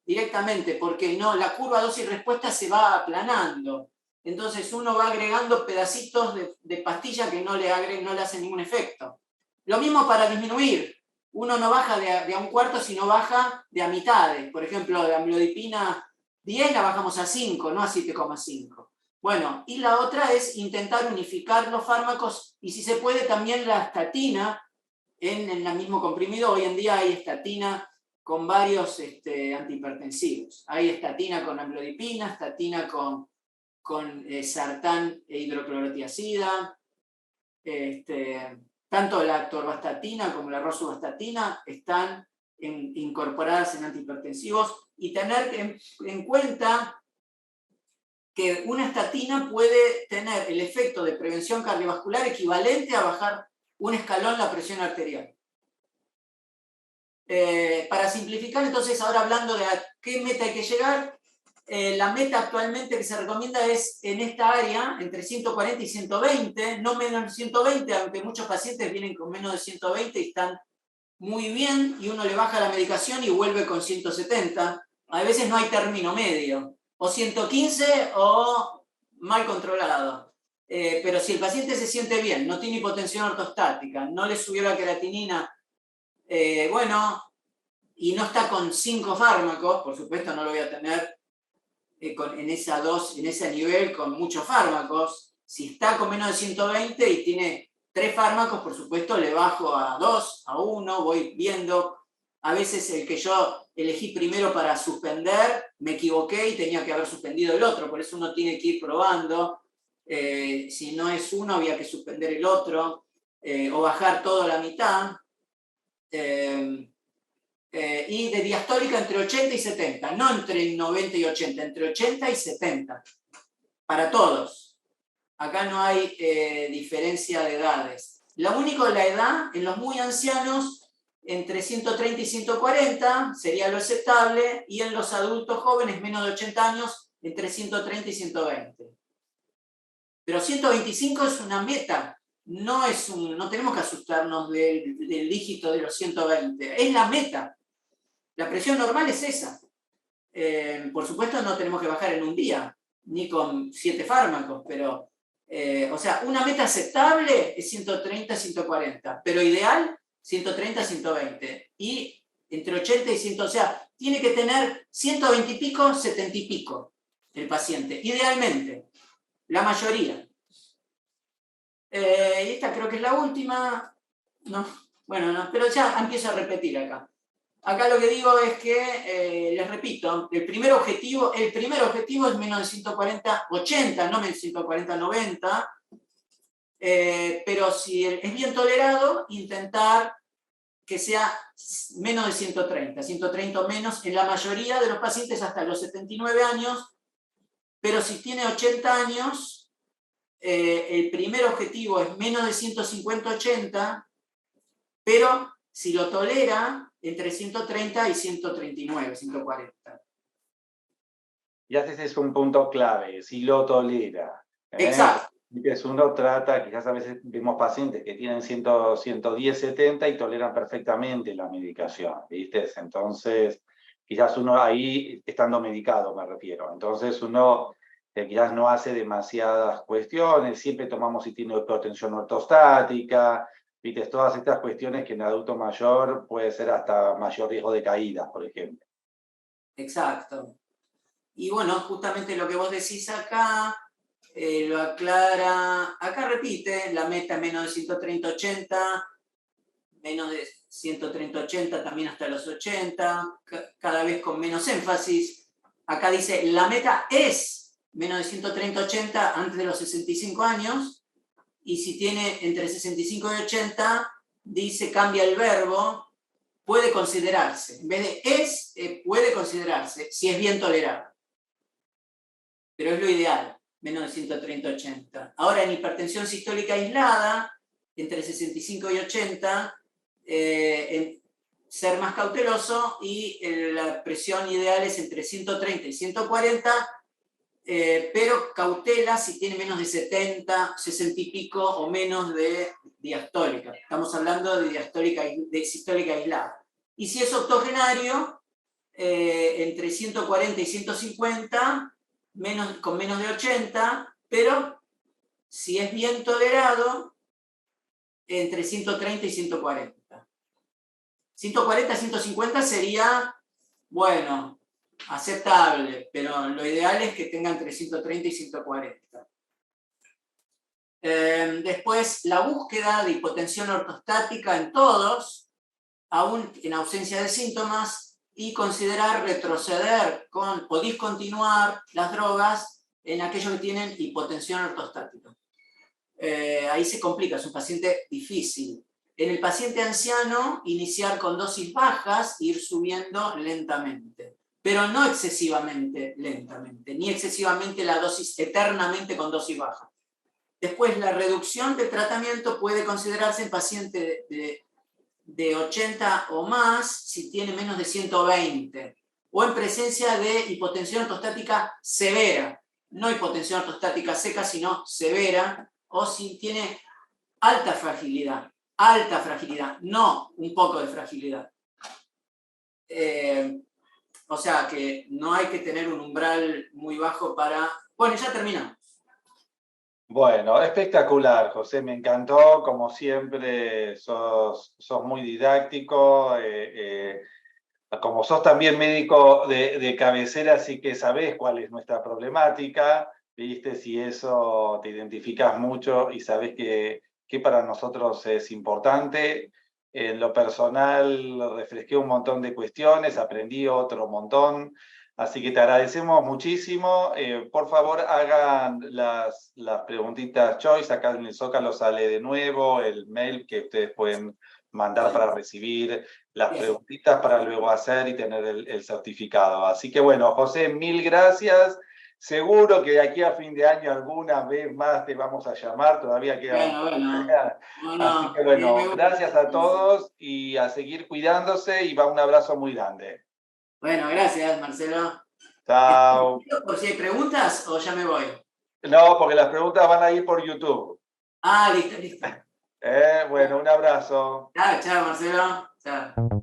directamente, porque no, la curva dosis-respuesta se va aplanando. Entonces uno va agregando pedacitos de pastilla que no le hacen ningún efecto. Lo mismo para disminuir. Uno no baja de a un cuarto, sino baja de a mitades. Por ejemplo, de amlodipina 10 la bajamos a 5, no a 7,5. Bueno, y la otra es intentar unificar los fármacos, y si se puede también la estatina en el mismo comprimido. Hoy en día hay estatina con varios antihipertensivos. Hay estatina con amlodipina, estatina con sartán e hidroclorotiazida. Tanto la atorvastatina como la rosuvastatina están incorporadas en antihipertensivos, y tener en cuenta que una estatina puede tener el efecto de prevención cardiovascular equivalente a bajar un escalón la presión arterial. Para simplificar, entonces, ahora hablando de a qué meta hay que llegar, la meta actualmente que se recomienda es en esta área, entre 140 y 120, no menos de 120, aunque muchos pacientes vienen con menos de 120 y están muy bien, y uno le baja la medicación y vuelve con 170. A veces no hay término medio. O 115 o mal controlado. Pero si el paciente se siente bien, no tiene hipotensión ortostática, no le subió la creatinina, bueno, y no está con 5 fármacos, por supuesto no lo voy a tener en ese nivel con muchos fármacos. Si está con menos de 120 y tiene 3 fármacos, por supuesto le bajo a 2, a 1, voy viendo. A veces el que yo elegí primero para suspender, me equivoqué y tenía que haber suspendido el otro, por eso uno tiene que ir probando. Si no es uno, había que suspender el otro, o bajar todo a la mitad. Y de diastólica entre 80 y 70, no entre 90 y 80, entre 80 y 70, para todos. Acá no hay diferencia de edades. Lo único, la edad, en los muy ancianos, entre 130 y 140 sería lo aceptable, y en los adultos jóvenes menos de 80 años, entre 130 y 120. Pero 125 es una meta. no tenemos que asustarnos del dígito de los 120, es la meta. La presión normal es esa. Por supuesto no tenemos que bajar en un día, ni con 7 fármacos, pero, o sea, una meta aceptable es 130, 140, pero ideal 130, 120. Y entre 80 y 100, o sea, tiene que tener 120 y pico, 70 y pico el paciente, idealmente, la mayoría. Y esta creo que es la última. No, bueno, no, pero ya empiezo a repetir acá. Acá lo que digo es que, les repito, el primer objetivo es menos de 140, 80, no menos de 140, 90. Pero si es bien tolerado, intentar que sea menos de 130 o menos en la mayoría de los pacientes hasta los 79 años. Pero si tiene 80 años, el primer objetivo es menos de 150-80, pero si lo tolera, entre 130 y 139, 140. Y ese es un punto clave, si lo tolera. Exacto. Uno trata, quizás a veces vemos pacientes que tienen 110, 70 y toleran perfectamente la medicación, ¿viste? Entonces, quizás uno ahí, estando medicado me refiero, entonces uno quizás no hace demasiadas cuestiones, siempre tomamos si tiene hipotensión ortostática, ¿viste? Todas estas cuestiones que en adulto mayor puede ser hasta mayor riesgo de caídas, por ejemplo. Exacto. Y bueno, justamente lo que vos decís acá, lo aclara, acá repite, la meta menos de 130-80, menos de 130-80 también hasta los 80, cada vez con menos énfasis. Acá dice, la meta es menos de 130-80 antes de los 65 años, y si tiene entre 65 y 80, dice, cambia el verbo, puede considerarse. En vez de es, puede considerarse, si es bien tolerado. Pero es lo ideal, menos de 130-80. Ahora, en hipertensión sistólica aislada, entre 65 y 80, ser más cauteloso, y la presión ideal es entre 130 y 140, pero cautela si tiene menos de 70, 60 y pico o menos de diastólica. Estamos hablando de sistólica aislada. Y si es octogenario, entre 140 y 150, con menos de 80, pero si es bien tolerado, entre 130 y 140. 140 a 150 sería, bueno, aceptable, pero lo ideal es que tenga entre 130 y 140. Después, la búsqueda de hipotensión ortostática en todos, aún en ausencia de síntomas, y considerar retroceder o discontinuar las drogas en aquellos que tienen hipotensión ortostática. Ahí se complica, es un paciente difícil. En el paciente anciano, iniciar con dosis bajas e ir subiendo lentamente, pero no excesivamente lentamente, ni excesivamente la dosis eternamente con dosis baja. Después, la reducción de tratamiento puede considerarse en paciente de 80 o más si tiene menos de 120, o en presencia de hipotensión ortostática severa, no hipotensión ortostática seca, sino severa, o si tiene alta fragilidad, no un poco de fragilidad. O sea que no hay que tener un umbral muy bajo para... Bueno, ya terminamos. Bueno, espectacular, José, me encantó, como siempre, sos muy didáctico, como sos también médico de cabecera, así que sabés cuál es nuestra problemática, viste, si eso te identificás mucho y sabés que para nosotros es importante. En lo personal refresqué un montón de cuestiones, aprendí otro montón. Así que te agradecemos muchísimo. Por favor, hagan las preguntitas choice. Acá en el Zócalo sale de nuevo el mail que ustedes pueden mandar para recibir las preguntitas para luego hacer y tener el certificado. Así que bueno, José, mil gracias. Seguro que de aquí a fin de año alguna vez más te vamos a llamar. Todavía queda... Bueno. Así que bueno, gracias a todos y a seguir cuidándose y va un abrazo muy grande. Bueno, gracias, Marcelo. Chao. ¿Por si hay preguntas o ya me voy? No, porque las preguntas van a ir por YouTube. Ah, listo, listo. Bueno, un abrazo. Chao, chao, Marcelo. Chao.